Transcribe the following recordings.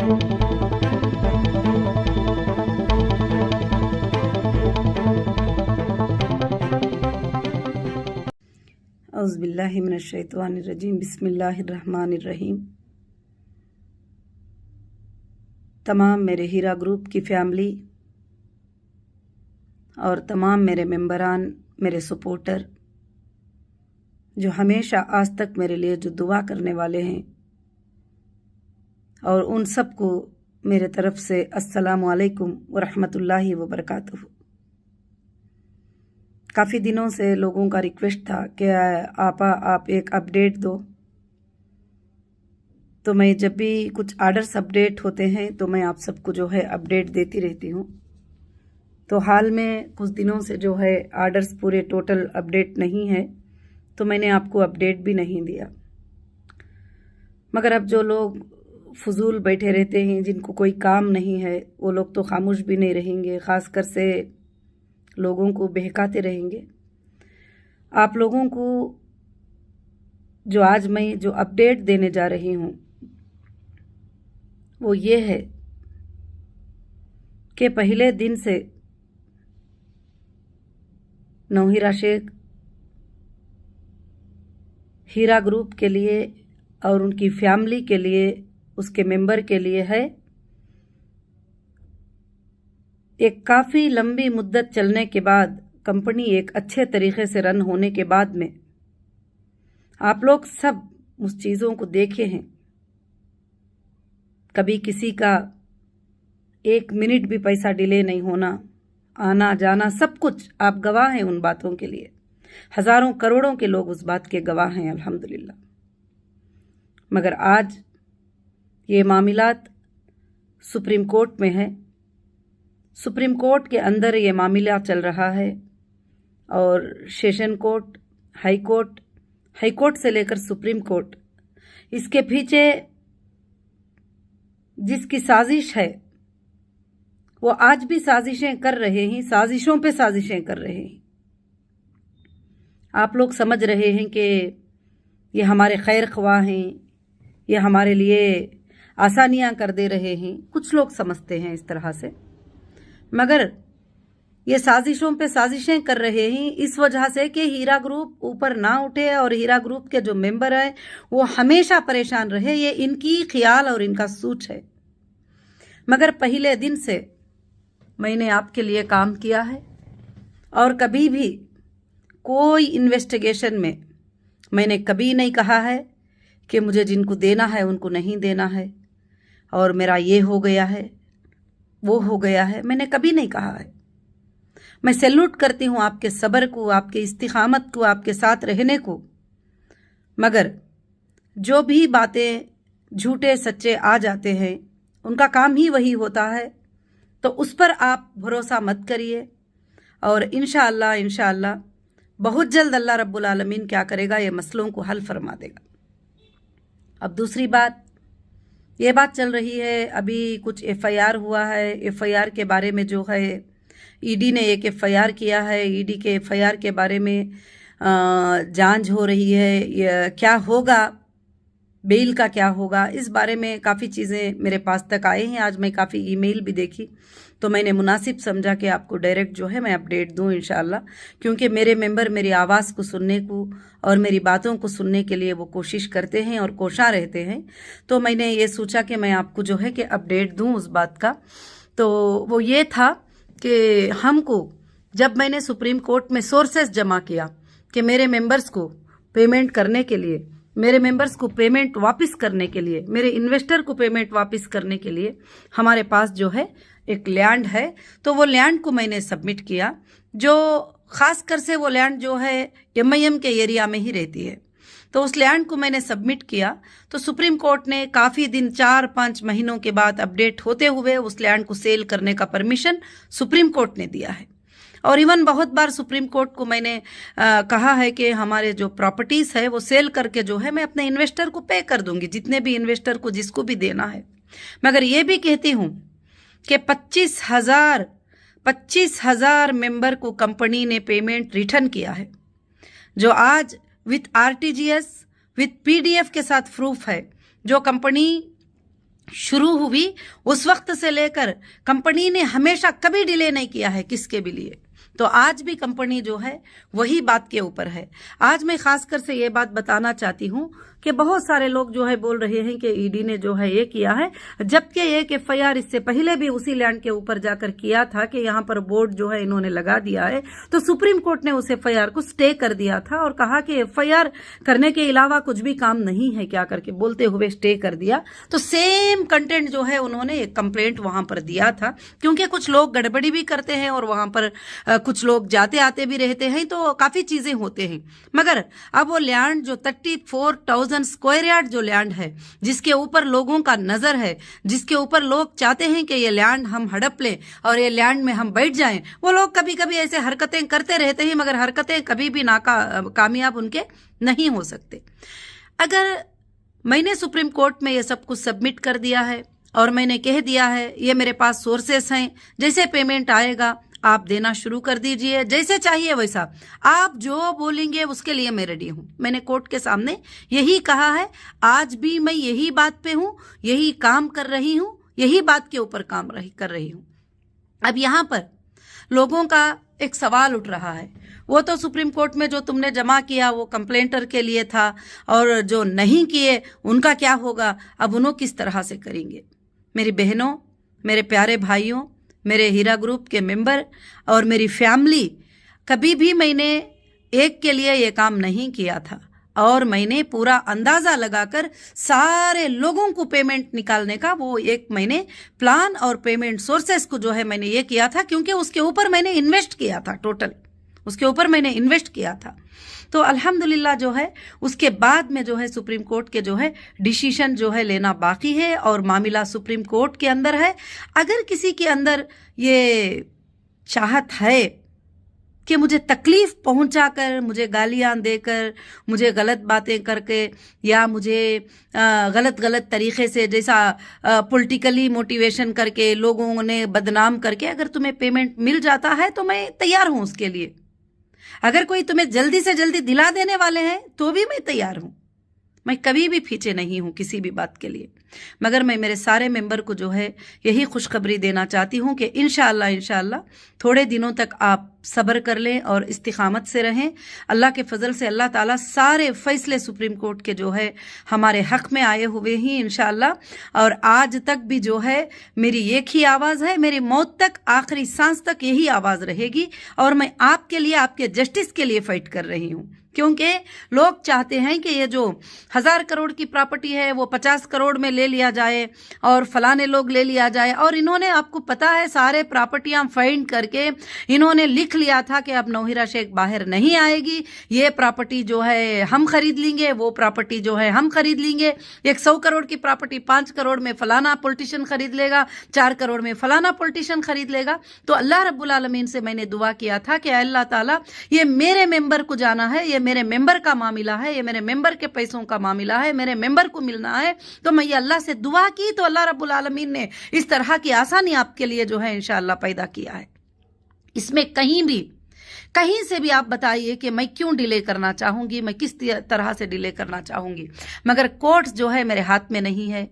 औज़ुबिल्लाहि मिनश्शैतानिर्रजीम बिस्मिल्लाहिर्रहमानिर्रहीम। तमाम मेरे हीरा ग्रुप की फैमिली और तमाम मेरे मेंबरान, मेरे सपोर्टर जो हमेशा आज तक मेरे लिए जो दुआ करने वाले हैं, और उन सबको मेरे तरफ से अस्सलामु अलैकुम व रहमतुल्लाहि व बरकातुहू। काफ़ी दिनों से लोगों का रिक्वेस्ट था कि आप एक अपडेट दो, तो मैं जब भी कुछ आर्डर्स अपडेट होते हैं तो मैं आप सबको जो है अपडेट देती रहती हूँ। तो हाल में कुछ दिनों से जो है आर्डर्स पूरे टोटल अपडेट नहीं है, तो मैंने आपको अपडेट भी नहीं दिया। मगर अब जो लोग फजूल बैठे रहते हैं, जिनको कोई काम नहीं है, वो लोग तो खामोश भी नहीं रहेंगे, ख़ासकर से लोगों को बहकाते रहेंगे। आप लोगों को जो आज मैं जो अपडेट देने जा रही हूँ वो ये है कि पहले दिन से नौहीरा शेख हीरा ग्रुप के लिए और उनकी फैमिली के लिए, उसके मेंबर के लिए है, एक काफ़ी लंबी मुद्दत चलने के बाद, कंपनी एक अच्छे तरीके से रन होने के बाद में आप लोग सब उस चीज़ों को देखे हैं। कभी किसी का एक मिनट भी पैसा डिले नहीं होना, आना जाना सब कुछ आप गवाह हैं उन बातों के लिए। हज़ारों करोड़ों के लोग उस बात के गवाह हैं अल्हम्दुलिल्लाह। मगर आज ये मामलात सुप्रीम कोर्ट में है। सुप्रीम कोर्ट के अंदर ये मामला चल रहा है और session court, high court, high court से लेकर सुप्रीम कोर्ट, इसके पीछे जिसकी साजिश है वो आज भी साजिशें कर रहे हैं, साजिशों पे साजिशें कर रहे हैं। आप लोग समझ रहे हैं कि ये हमारे खैर ख्वाह हैं, ये हमारे लिए आसानियां कर दे रहे हैं, कुछ लोग समझते हैं इस तरह से। मगर ये साजिशों पे साजिशें कर रहे हैं इस वजह से कि हीरा ग्रुप ऊपर ना उठे और हीरा ग्रुप के जो मेंबर हैं वो हमेशा परेशान रहे। ये इनकी ख्याल और इनका सोच है। मगर पहले दिन से मैंने आपके लिए काम किया है और कभी भी कोई इन्वेस्टिगेशन में मैंने कभी नहीं कहा है कि मुझे जिनको देना है उनको नहीं देना है और मेरा ये हो गया है, वो हो गया है, मैंने कभी नहीं कहा है। मैं सैल्यूट करती हूँ आपके सब्र को, आपके इस्तिकामत को, आपके साथ रहने को। मगर जो भी बातें झूठे सच्चे आ जाते हैं उनका काम ही वही होता है, तो उस पर आप भरोसा मत करिए। और इंशाअल्लाह बहुत जल्द अल्लाह रब्बुल आलमीन क्या करेगा, ये मसलों को हल फरमा देगा। अब दूसरी बात, ये बात चल रही है, अभी कुछ एफआईआर हुआ है। एफआईआर के बारे में जो है ईडी ने एक एफआईआर किया है। ईडी के एफआईआर के बारे में जांच हो रही है। क्या होगा, बेल का क्या होगा, इस बारे में काफ़ी चीज़ें मेरे पास तक आए हैं। आज मैं काफ़ी ईमेल भी देखी, तो मैंने मुनासिब समझा कि आपको डायरेक्ट जो है मैं अपडेट दूं इंशाअल्लाह, क्योंकि मेरे मेंबर मेरी आवाज़ को सुनने को और मेरी बातों को सुनने के लिए वो कोशिश करते हैं और कोशा रहते हैं। तो मैंने ये सोचा कि मैं आपको जो है कि अपडेट दूं उस बात का। तो वो ये था कि हमको जब मैंने सुप्रीम कोर्ट में सोर्सेस जमा किया कि मेरे मेंबर्स को पेमेंट करने के लिए, मेरे मेंबर्स को पेमेंट वापस करने के लिए, मेरे इन्वेस्टर को पेमेंट वापस करने के लिए हमारे पास जो है एक लैंड है, तो वो लैंड को मैंने सबमिट किया। जो खास कर से वो लैंड जो है एमआईएम के एरिया में ही रहती है, तो उस लैंड को मैंने सबमिट किया। तो सुप्रीम कोर्ट ने काफ़ी दिन, 4-5 महीनों के बाद अपडेट होते हुए उस लैंड को सेल करने का परमिशन सुप्रीम कोर्ट ने दिया है। और इवन बहुत बार सुप्रीम कोर्ट को मैंने कहा है कि हमारे जो प्रॉपर्टीज़ है वो सेल करके जो है मैं अपने इन्वेस्टर को पे कर दूंगी, जितने भी इन्वेस्टर को जिसको भी देना है। मगर ये भी कहती हूँ कि 25,000 मेंबर को कंपनी ने पेमेंट रिटर्न किया है, जो आज विथ आरटीजीएस विथ पीडीएफ के साथ प्रूफ है। जो कंपनी शुरू हुई उस वक्त से लेकर कंपनी ने हमेशा कभी डिले नहीं किया है किसके भी लिए। तो आज भी कंपनी जो है वही बात के ऊपर है। आज मैं खासकर से ये बात बताना चाहती हूँ कि बहुत सारे लोग जो है बोल रहे हैं कि ईडी ने जो है ये किया है, जबकि एक एफआईआर इससे पहले भी उसी लैंड के ऊपर जाकर किया था कि यहाँ पर बोर्ड जो है इन्होंने लगा दिया है। तो सुप्रीम कोर्ट ने उस एफआईआर को स्टे कर दिया था और कहा कि एफआईआर करने के अलावा कुछ भी काम नहीं है क्या करके बोलते हुए स्टे कर दिया। तो सेम कंटेंट जो है उन्होंने एक कंप्लेंट वहां पर दिया था, क्योंकि कुछ लोग गड़बड़ी भी करते हैं और वहां पर कुछ लोग जाते आते भी रहते हैं, तो काफी चीजें होते हैं। मगर अब वो लैंड जो 34,000 स्क्वायर यार्ड जो लैंड है, जिसके ऊपर लोगों का नजर है, जिसके ऊपर लोग चाहते हैं कि ये लैंड हम हड़प लें और ये लैंड में हम बैठ जाएं, वो लोग कभी कभी ऐसे हरकतें करते रहते हैं, मगर हरकतें कभी भी कामयाब उनके नहीं हो सकते। अगर मैंने सुप्रीम कोर्ट में ये सब कुछ सबमिट कर दिया है और मैंने कह दिया है ये मेरे पास सोर्सेस हैं, जैसे पेमेंट आएगा आप देना शुरू कर दीजिए, जैसे चाहिए वैसा, आप जो बोलेंगे उसके लिए मैं रेडी हूं। मैंने कोर्ट के सामने यही कहा है, आज भी मैं यही बात पे हूं, यही काम कर रही हूं, यही बात के ऊपर काम कर रही हूं। अब यहां पर लोगों का एक सवाल उठ रहा है, वो तो सुप्रीम कोर्ट में जो तुमने जमा किया वो कंप्लेंटर के लिए था और जो नहीं किए उनका क्या होगा, अब उन्हों किस तरह से करेंगे। मेरी बहनों, मेरे प्यारे भाइयों, मेरे हीरा ग्रुप के मेंबर और मेरी फैमिली, कभी भी मैंने एक के लिए ये काम नहीं किया था और मैंने पूरा अंदाजा लगाकर सारे लोगों को पेमेंट निकालने का वो एक मैंने प्लान और पेमेंट सोर्सेस को जो है मैंने ये किया था, क्योंकि उसके ऊपर मैंने इन्वेस्ट किया था, टोटल उसके ऊपर मैंने इन्वेस्ट किया था। तो अल्हम्दुलिल्लाह जो है उसके बाद में जो है सुप्रीम कोर्ट के जो है डिसीजन जो है लेना बाकी है और मामला सुप्रीम कोर्ट के अंदर है। अगर किसी के अंदर ये चाहत है कि मुझे तकलीफ पहुंचाकर, मुझे गालियां देकर, मुझे गलत बातें करके या मुझे गलत तरीके से जैसा पॉलिटिकली मोटिवेशन करके लोगों ने बदनाम करके अगर तुम्हें पेमेंट मिल जाता है तो मैं तैयार हूं उसके लिए। अगर कोई तुम्हें जल्दी से जल्दी दिला देने वाले हैं तो भी मैं तैयार हूं। मैं कभी भी पीछे नहीं हूं किसी भी बात के लिए। मगर मैं मेरे सारे मेंबर को जो है यही खुशखबरी देना चाहती हूं कि इंशाअल्लाह थोड़े दिनों तक आप सब्र कर लें और इस्तिकामत से रहें। अल्लाह के फजल से अल्लाह ताला सारे फैसले सुप्रीम कोर्ट के जो है हमारे हक में आए हुए ही इंशाअल्लाह। और आज तक भी जो है मेरी एक ही आवाज़ है, मेरी मौत तक, आखिरी सांस तक यही आवाज़ रहेगी और मैं आपके लिए, आपके जस्टिस के लिए फाइट कर रही हूँ। क्योंकि लोग चाहते हैं कि ये जो 1000 करोड़ की प्रॉपर्टी है वो 50 करोड़ में ले लिया जाए और फलाने लोग ले लिया जाए। और इन्होंने, आपको पता है, सारे प्रॉपर्टियां फाइंड करके इन्होंने लिख लिया था कि अब नौहिरा शेख बाहर नहीं आएगी, ये प्रॉपर्टी जो है हम खरीद लेंगे, वो प्रॉपर्टी जो है हम खरीद लेंगे। 100 करोड़ की प्रॉपर्टी 5 करोड़ में फलाना पॉलिटिशियन खरीद लेगा, 4 करोड़ में फलाना पॉलिटिशियन खरीद लेगा। तो अल्लाह रब्बुल आलमीन से मैंने दुआ किया था कि अल्लाह ताला ये मेरे मेंबर को जाना है, ये मेरे मेंबर का मामला है, ये मेरे मेंबर के पैसों का मामला है, मेरे मेंबर को मिलना है। तो मैं ये अल्लाह से दुआ की तो अल्लाह रब्बुल आलमीन ने इस तरह की आसानी आपके लिए जो है इंशाअल्लाह पैदा किया है। इसमें कहीं से भी आप बताइए कि मैं क्यों डिले करना चाहूंगी, मैं किस तरह से डिले करना चाहूंगी, मगर कोर्ट जो है मेरे हाथ में नहीं है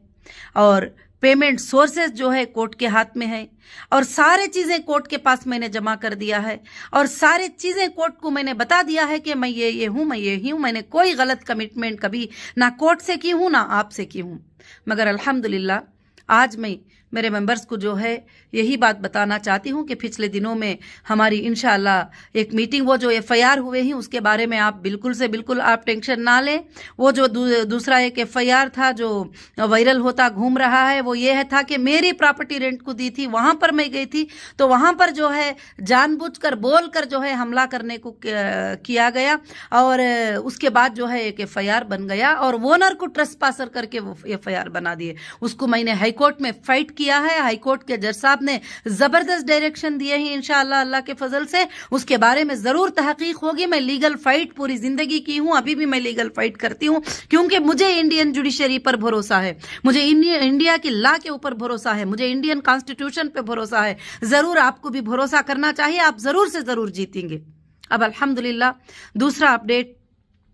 और पेमेंट सोर्सेज जो है कोर्ट के हाथ में है और सारे चीजें कोर्ट के पास मैंने जमा कर दिया है और सारे चीजें कोर्ट को मैंने बता दिया है कि मैं ये हूं, मैं ये ही हूं। मैंने कोई गलत कमिटमेंट कभी ना कोर्ट से की हूं ना आपसे की हूं। मगर अल्हम्दुलिल्लाह आज मैं मेरे मेंबर्स को जो है यही बात बताना चाहती हूँ कि पिछले दिनों में हमारी इंशाअल्लाह एक मीटिंग, वो जो एफआईआर हुए हैं उसके बारे में आप बिल्कुल से बिल्कुल आप टेंशन ना लें। वो जो दूसरा एक एफआईआर था जो वायरल होता घूम रहा है वो ये है था कि मेरी प्रॉपर्टी रेंट को दी थी, वहां पर मैं गई थी तो वहां पर जो है जानबूझकर बोलकर जो है हमला करने को किया गया और उसके बाद जो है एक एफआईआर बन गया और ओनर को ट्रेसपासर करके वो एफआईआर बना दिए। उसको मैंने हाईकोर्ट में फाइट किया है। हाईकोर्ट के जज साहब ने जबरदस्त डायरेक्शन दिए हैं इंशाअल्लाह अल्लाह के फजल से। उसके बारे में जरूर तहकीक होगी। मैं लीगल फाइट पूरी जिंदगी की हूं, अभी भी मैं लीगल फाइट करती हूं क्योंकि मुझे इंडियन जुडिशरी पर भरोसा है, मुझे इंडिया की लॉ के ऊपर भरोसा है, मुझे इंडियन कॉन्स्टिट्यूशन पे भरोसा है। जरूर आपको भी भरोसा करना चाहिए, आप जरूर से जरूर जीतेंगे। अब अल्हम्दुलिल्लाह दूसरा अपडेट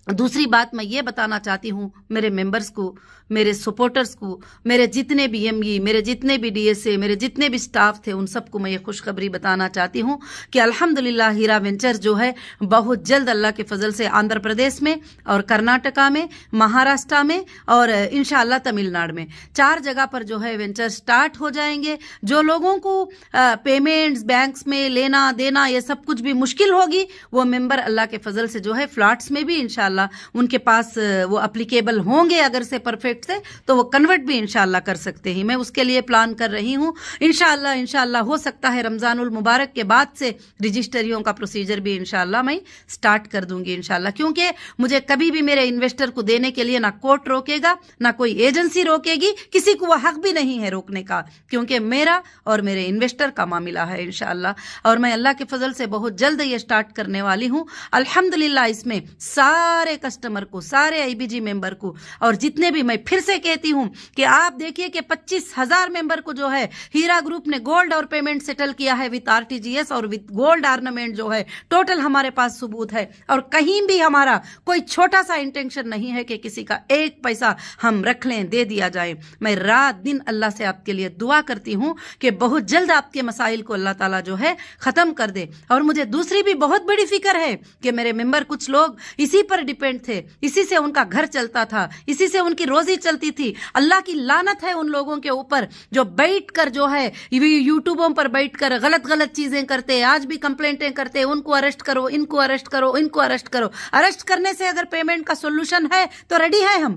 दूसरी बात मैं ये बताना चाहती हूँ मेरे मेंबर्स को, मेरे सपोर्टर्स को, मेरे जितने भी एमई, मेरे जितने भी डीएसए, मेरे जितने भी स्टाफ थे, उन सबको मैं ये खुशखबरी बताना चाहती हूँ कि अल्हम्दुलिल्लाह हीरा वेंचर्स जो है बहुत जल्द अल्लाह के फजल से आंध्र प्रदेश में और कर्नाटका में, महाराष्ट्र में और इंशाअल्लाह तमिलनाडु में 4 जगह पर जो है वेंचर स्टार्ट हो जाएंगे। जो लोगों को पेमेंट्स बैंक्स में लेना देना ये सब कुछ भी मुश्किल होगी, वो मेंबर अल्लाह के फजल से जो है फ्लैट्स में भी इंशाअल्लाह उनके पास वो एप्लीकेबल होंगे, अगर से परफेक्ट से तो वो कन्वर्ट भी इंशाअल्लाह कर सकते हैं। मैं उसके लिए प्लान कर रही हूँ। इंशाअल्लाह हो सकता है रमजानुल मुबारक के बाद से रजिस्ट्रियों का प्रोसीजर भी इंशाअल्लाह मैं स्टार्ट कर दूंगी इंशाअल्लाह, क्योंकि मुझे कभी भी मेरे इन्वेस्टर को देने के लिए ना कोर्ट रोकेगा ना कोई एजेंसी रोकेगी, किसी को वो हक भी नहीं है रोकने का, क्योंकि मेरा और मेरे इन्वेस्टर का मामला है इंशाअल्लाह। और मैं अल्लाह के फजल से बहुत जल्द ये स्टार्ट करने वाली हूँ अल्हम्दुलिल्लाह। इसमें सारे कस्टमर को, सारे आईबीजी मेंबर को, और जितने भी, मैं फिर से कहती हूं कि आप देखिए कि 25,000 मेंबर को जो है हीरा ग्रुप ने गोल्ड और पेमेंट सेटल किया है विद आरटीजीएस और विद गोल्ड ऑर्नामेंट जो है टोटल हमारे पास सबूत है। और कहीं भी हमारा कोई छोटा सा इंटेंशन नहीं है कि किसी का एक पैसा हम रख लें, दे दिया जाए। मैं रात दिन अल्लाह से आपके लिए दुआ करती हूं कि बहुत जल्द आपके मसाइल को अल्लाह ताला जो है खत्म कर दे। और मुझे दूसरी भी बहुत बड़ी फिक्र है कि मेरे मेंबर कुछ लोग इसी पर डिपेंड थे, इसी से उनका घर चलता था, इसी से उनकी रोजी चलती थी। अल्लाह की लानत है उन लोगों के ऊपर जो बैठकर जो है यूट्यूबों पर बैठकर गलत गलत चीजें करते, आज भी कंप्लेंटें करते, उनको अरेस्ट करो, इनको अरेस्ट करो, इनको अरेस्ट करो। अरेस्ट करने से अगर पेमेंट का सोल्यूशन है तो रेडी है हम,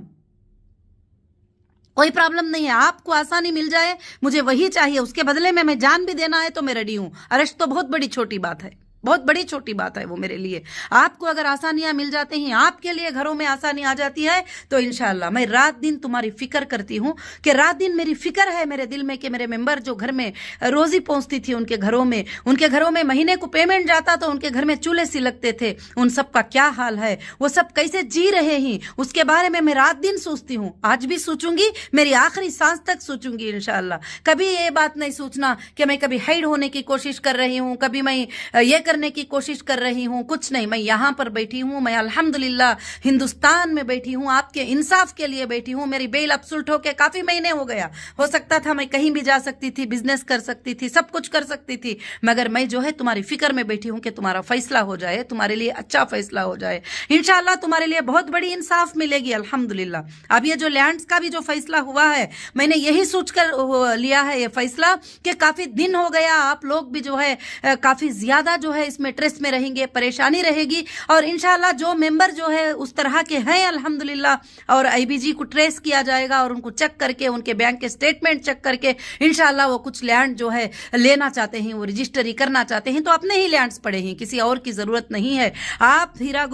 कोई प्रॉब्लम नहीं है। आपको आसानी मिल जाए मुझे वही चाहिए, उसके बदले में मैं जान भी देना है तो मैं रेडी हूं। अरेस्ट तो बहुत बड़ी छोटी बात है, बहुत बड़ी छोटी बात है वो मेरे लिए। आपको अगर आसानियां मिल जाती हैं, आपके लिए घरों में आसानी आ जाती है तो इंशाअल्लाह मैं रात दिन तुम्हारी फिक्र करती हूं कि रात दिन मेरी फिक्र है मेरे दिल में कि मेरे मेंबर जो घर में रोजी पहुंचती थी उनके घरों में महीने को पेमेंट जाता तो उनके घर में चूल्हे सिलकते थे, उन सब का क्या हाल है, वो सब कैसे जी रहे हैं, उसके बारे में मैं रात दिन सोचती हूँ। आज भी सोचूंगी, मेरी आखिरी सांस तक सोचूंगी इंशाअल्लाह। कभी ये बात नहीं सोचना कि मैं कभी हाइड होने की कोशिश कर रही हूँ, कभी मैं ये करने की कोशिश कर रही हूं, कुछ नहीं। मैं यहां पर बैठी हूं, मैं अल्हम्दुलिल्लाह हिंदुस्तान में बैठी हूं, आपके इंसाफ के लिए बैठी हूं। मेरी बेल अब्सुल्ट होके काफी महीने हो गया, हो सकता था मैं कहीं भी जा सकती थी, बिजनेस कर सकती थी, सब कुछ कर सकती थी, मगर मैं जो है तुम्हारी फिक्र में बैठी हूं कि तुम्हारा फैसला हो जाए, तुम्हारे लिए अच्छा फैसला हो जाए। इंशाअल्लाह तुम्हारे लिए बहुत बड़ी इंसाफ मिलेगी अल्हम्दुलिल्लाह। अब ये जो लैंड्स का भी जो फैसला हुआ है, मैंने यही सोचकर लिया है ये फैसला कि काफी दिन हो गया, आप लोग भी जो है काफी ज्यादा जो है इसमें स्ट्रेस में रहेंगे, परेशानी रहेगी। और इंशाअल्लाह जो मेंबर जो है उस तरह के हैं अल्हम्दुलिल्लाह, और आईबीजी को ट्रेस किया जाएगा और उनको चेक करके, उनके बैंक के स्टेटमेंट चेक करके इंशाअल्लाह वो कुछ लैंड जो है लेना चाहते हैं, वो रजिस्ट्री करना चाहते हैं तो अपने ही लैंड्स पड़े हैं, किसी और की जरूरत नहीं है। आप हीरा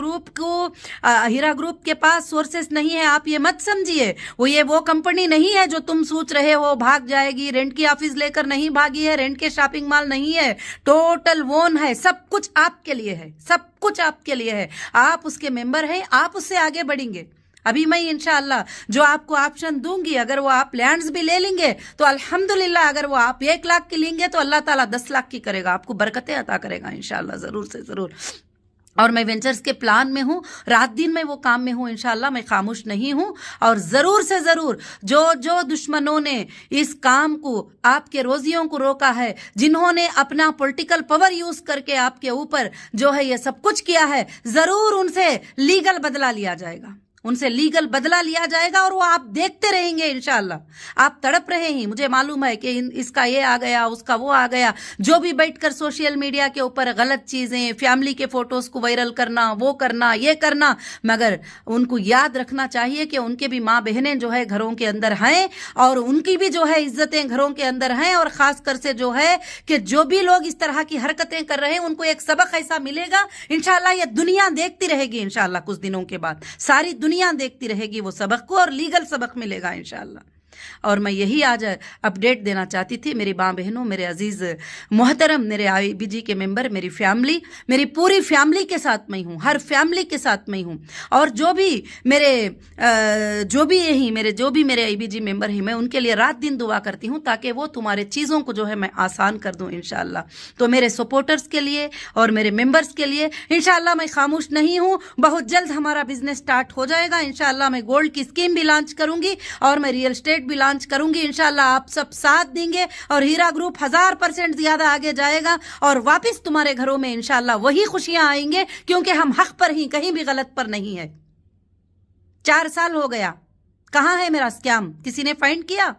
ग्रुप के पास सोर्सेस नहीं है, आप ये मत समझिए। वो कंपनी नहीं है जो तुम सोच रहे हो भाग जाएगी, रेंट की ऑफिस लेकर नहीं भागी है, रेंट के शॉपिंग मॉल नहीं है, टोटल वोन है, सब कुछ आपके लिए है, सब कुछ आपके लिए है। आप उसके मेंबर हैं, आप उससे आगे बढ़ेंगे। अभी मैं इंशाअल्लाह जो आपको ऑप्शन दूंगी, अगर वो आप लैंड्स भी ले लेंगे तो अल्हम्दुलिल्लाह, अगर वो आप 1 लाख की लेंगे तो अल्लाह ताला 10 लाख की करेगा, आपको बरकतें अता करेगा इंशाअल्लाह, जरूर से जरूर। और मैं वेंचर्स के प्लान में हूँ, रात दिन मैं वो काम में हूँ इंशाअल्लाह, मैं खामोश नहीं हूँ। और जरूर से जरूर जो दुश्मनों ने इस काम को, आपके रोजियों को रोका है, जिन्होंने अपना पॉलिटिकल पावर यूज करके आपके ऊपर जो है ये सब कुछ किया है, जरूर उनसे लीगल बदला लिया जाएगा, उनसे लीगल बदला लिया जाएगा। और वो आप देखते रहेंगे इंशाअल्लाह। आप तड़प रहे हैं, मुझे मालूम है कि इसका ये आ गया, उसका वो आ गया, जो भी बैठकर सोशल मीडिया के ऊपर गलत चीजें, फैमिली के फोटोज को वायरल करना, वो करना, ये करना, मगर उनको याद रखना चाहिए कि उनके भी माँ बहनें जो है घरों के अंदर हैं और उनकी भी जो है इज्जतें घरों के अंदर हैं। और खासकर से जो है कि जो भी लोग इस तरह की हरकतें कर रहे हैं उनको एक सबक ऐसा मिलेगा इंशाअल्लाह, ये दुनिया देखती रहेगी इंशाअल्लाह, कुछ दिनों के बाद सारी दुनिया देखती रहेगी वो सबक को, और लीगल सबक मिलेगा इंशाअल्लाह। اور میں یہی آج اپڈیٹ دینا چاہتی تھی میری ماں بہنوں, میرے عزیز محترم, میرے IBG کے ممبر, میری فیملی, میری پوری فیملی کے ساتھ میں ہوں, ہر فیملی کے ساتھ میں ہوں. اور جو بھی میرے IBG ممبر ہیں, میں ان کے لیے رات دن دعا کرتی ہوں تاکہ وہ تمہارے چیزوں کو جو ہے میں آسان کر دوں انشاءاللہ. تو میرے سپورٹرز کے لیے اور میرے ممبرز کے لیے انشاءاللہ میں خاموش نہیں ہوں. بہت جلد ہمارا بزنس سٹارٹ ہو جائے گا انشاءاللہ. میں گولڈ کی اسکیم بھی لانچ کروں گی اور میں ریئل اسٹیٹ بھی لانچ کروں گی انشاءاللہ. آپ سب ساتھ دیں گے اور ہیرا گروپ 1000% زیادہ آگے جائے گا اور واپس تمہارے گھروں میں انشاءاللہ وہی خوشیاں آئیں گے, کیونکہ ہم حق پر ہی, کہیں بھی غلط پر نہیں ہے. 4 سال ہو گیا, کہاں ہے میرا اسکیم؟ کسی نے فائنڈ کیا؟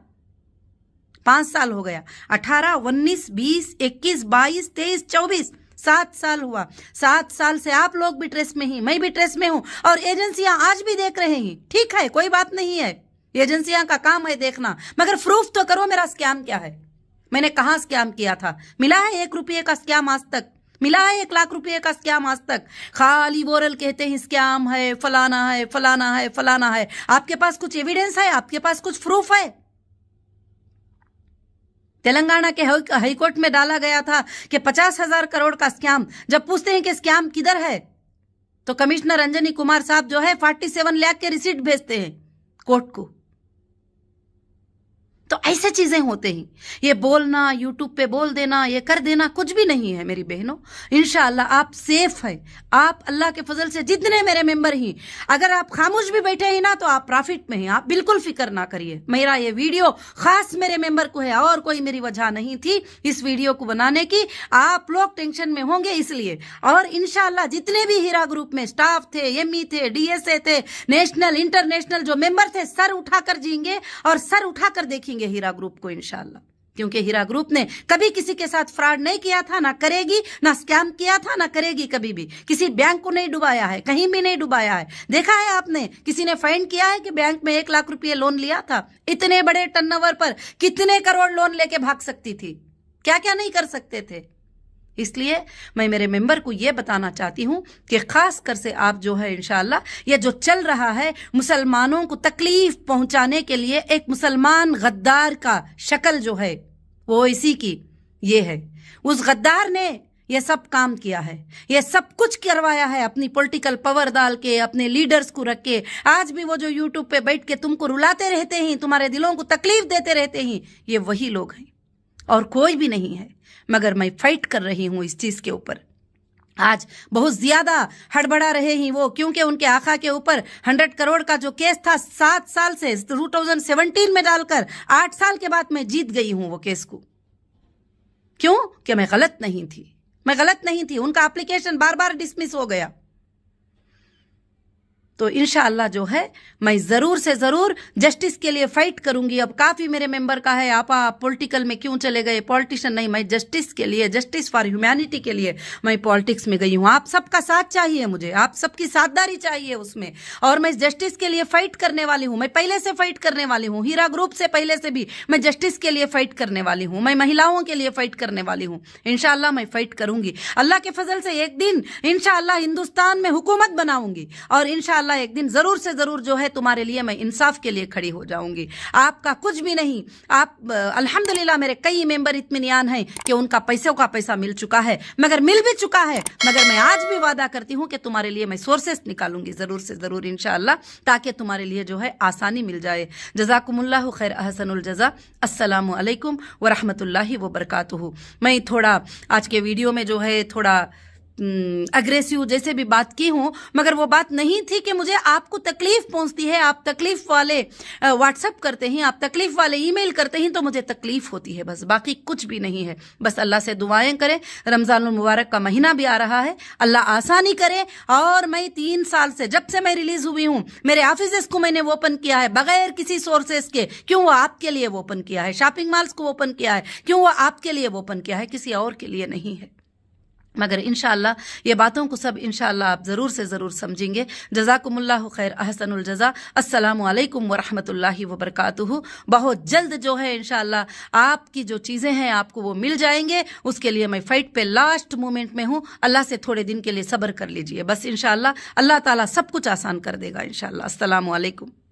5 سال ہو گیا, 18 19 20 21 22 23 24 7 سال ہوا. 7 سال سے آپ لوگ بھی ٹریس میں ہی, میں بھی ٹریس میں ہوں, اور ایجنسیاں آج بھی دیکھ رہے ہیں. ٹھیک ہے, کوئی بات نہیں ہے, ایجنسیاں کا کام ہے دیکھنا, مگر پروف تو کرو میرا اسکیم کیا ہے, میں نے کہاں اسکیم کیا تھا. ملا ہے 1 روپے کا اسکیم آج تک؟ ملا ہے 1 لاکھ روپے کا اسکیم آج تک؟ خالی بورل کہتے ہیں اسکیم ہے, فلانا ہے, فلانا ہے, فلانا ہے. آپ کے پاس کچھ ایویڈنس ہے؟ آپ کے پاس کچھ پروف ہے؟ تلنگانہ کے ہائی کورٹ میں ڈالا گیا تھا کہ 50,000 کروڑ کا اسکیم. جب پوچھتے ہیں کہ اسکیم کدھر ہے تو کمشنر انجنی کمار صاحب جو ہے 47 لاکھ کے ریسیٹ بھیجتے ہیں کورٹ کو. تو ایسے چیزیں ہوتے ہیں. یہ بولنا, یوٹیوب پہ بول دینا, یہ کر دینا کچھ بھی نہیں ہے میری بہنوں. انشاءاللہ آپ سیف ہیں. آپ اللہ کے فضل سے جتنے میرے ممبر ہیں, اگر آپ خاموش بھی بیٹھے ہیں نا تو آپ پرافٹ میں ہیں. آپ بالکل فکر نہ کریے. میرا یہ ویڈیو خاص میرے ممبر کو ہے, اور کوئی میری وجہ نہیں تھی اس ویڈیو کو بنانے کی. آپ لوگ ٹینشن میں ہوں گے اس لیے. اور انشاءاللہ جتنے بھی ہیرا گروپ میں سٹاف تھے, ME تھے, DSA تھے, نیشنل انٹرنیشنل جو ممبر تھے, سر اٹھا کر جئیں گے اور سر اٹھا کر دیکھیں گے ہیرا گروپ کو انشاءاللہ. کیونکہ ہیرا گروپ نے کبھی کسی کے ساتھ فراڈ نہیں کیا تھا, نہ کرے گی, نہ اسکیم کیا تھا, نہ کرے گی کبھی بھی. کسی بینک کو نہیں ڈبایا ہے, کہیں بھی نہیں ڈبایا ہے. دیکھا ہے آپ نے کسی نے فائنڈ کیا ہے کہ بینک میں 1 لاکھ روپے لون لیا تھا؟ اتنے بڑے ٹرن اوور پر کتنے کروڑ لون لے کے بھاگ سکتی تھی, کیا کیا نہیں کر سکتے تھے. اس لیے میں میرے ممبر کو یہ بتانا چاہتی ہوں کہ خاص کر سے آپ جو ہے انشاءاللہ یہ جو چل رہا ہے مسلمانوں کو تکلیف پہنچانے کے لیے, ایک مسلمان غدار کا شکل جو ہے وہ اسی کی یہ ہے. اس غدار نے یہ سب کام کیا ہے, یہ سب کچھ کروایا ہے اپنی پولیٹیکل پاور ڈال کے, اپنے لیڈرز کو رکھ کے. آج بھی وہ جو یوٹیوب پہ بیٹھ کے تم کو رلاتے رہتے ہیں, تمہارے دلوں کو تکلیف دیتے رہتے ہیں, یہ وہی لوگ ہیں اور کوئی بھی نہیں ہے. مگر میں فائٹ کر رہی ہوں اس چیز کے اوپر. آج بہت زیادہ ہڑبڑا رہے ہیں وہ, کیونکہ ان کے آقا کے اوپر 100 کروڑ کا جو کیس تھا 7 سال سے 2017 میں ڈال کر 8 سال کے بعد میں جیت گئی ہوں وہ کیس کو. کیوں کہ میں غلط نہیں تھی, میں غلط نہیں تھی. ان کا اپلیکیشن بار بار ڈسمس ہو گیا. تو انشاءاللہ جو ہے میں ضرور سے ضرور جسٹس کے لیے فائٹ کروں گی. اب کافی میرے ممبر کا ہے آپ پولیٹیکل میں کیوں چلے گئے, پولیٹیشن نہیں, میں جسٹس کے لیے, جسٹس فار ہیومینٹی کے لیے میں پالیٹکس میں گئی ہوں. آپ سب کا ساتھ چاہیے مجھے, آپ سب کی ساتھداری چاہیے اس میں, اور میں جسٹس کے لیے فائٹ کرنے والی ہوں. میں پہلے سے فائٹ کرنے والی ہوں, ہیرا گروپ سے پہلے سے بھی میں جسٹس کے لیے فائٹ کرنے والی ہوں. میں مہیلاؤں کے لیے فائٹ کرنے والی ہوں. انشاءاللہ میں فائٹ کروں گی. اللہ کے فضل سے ایک دن انشاءاللہ ہندوستان میں حکومت بناؤں گی, اور انشاءاللہ ایک دن ضرور سے ضرور جو ہے تمہارے لیے میں انصاف کے لیے کھڑی ہو جاؤں گی. آپ کا کچھ بھی نہیں. آپ الحمدللہ میرے کئی ممبر اطمینان ہیں کہ ان کا پیسوں کا پیسہ مل چکا ہے, مگر مل بھی چکا ہے, مگر میں آج بھی وعدہ کرتی ہوں کہ تمہارے لیے میں سورسز نکالوں گی ضرور سے ضرور انشاءاللہ, تاکہ تمہارے لیے جو ہے آسانی مل جائے. جزاکم اللہ خیر, احسن الجزا. السلام علیکم ورحمۃ اللہ وبرکاتہ. میں تھوڑا آج کے ویڈیو میں جو ہے تھوڑا اگریسیو جیسے بھی بات کی ہوں, مگر وہ بات نہیں تھی کہ مجھے آپ کو تکلیف پہنچتی ہے, آپ تکلیف والے واٹس ایپ کرتے ہیں, آپ تکلیف والے ای میل کرتے ہیں تو مجھے تکلیف ہوتی ہے, بس باقی کچھ بھی نہیں ہے. بس اللہ سے دعائیں کریں. رمضان المبارک کا مہینہ بھی آ رہا ہے, اللہ آسانی کرے. اور میں 3 سال سے, جب سے میں ریلیز ہوئی ہوں, میرے آفیسز کو میں نے اوپن کیا ہے بغیر کسی سورسز کے. کیوں؟ وہ آپ کے لیے اوپن کیا ہے. شاپنگ مالز کو اوپن کیا ہے, کیوں؟ وہ آپ کے لیے اوپن کیا ہے, کسی اور کے لیے نہیں ہے. مگر انشاءاللہ یہ باتوں کو سب انشاءاللہ آپ ضرور سے ضرور سمجھیں گے. جزاکم اللہ خیر, احسن الجزا. السلام علیکم ورحمۃ اللہ وبرکاتہ. بہت جلد جو ہے انشاءاللہ آپ کی جو چیزیں ہیں آپ کو وہ مل جائیں گے. اس کے لیے میں فائٹ پہ لاسٹ مومنٹ میں ہوں. اللہ سے تھوڑے دن کے لیے صبر کر لیجئے, بس انشاءاللہ اللہ تعالیٰ سب کچھ آسان کر دے گا انشاءاللہ. السلام علیکم.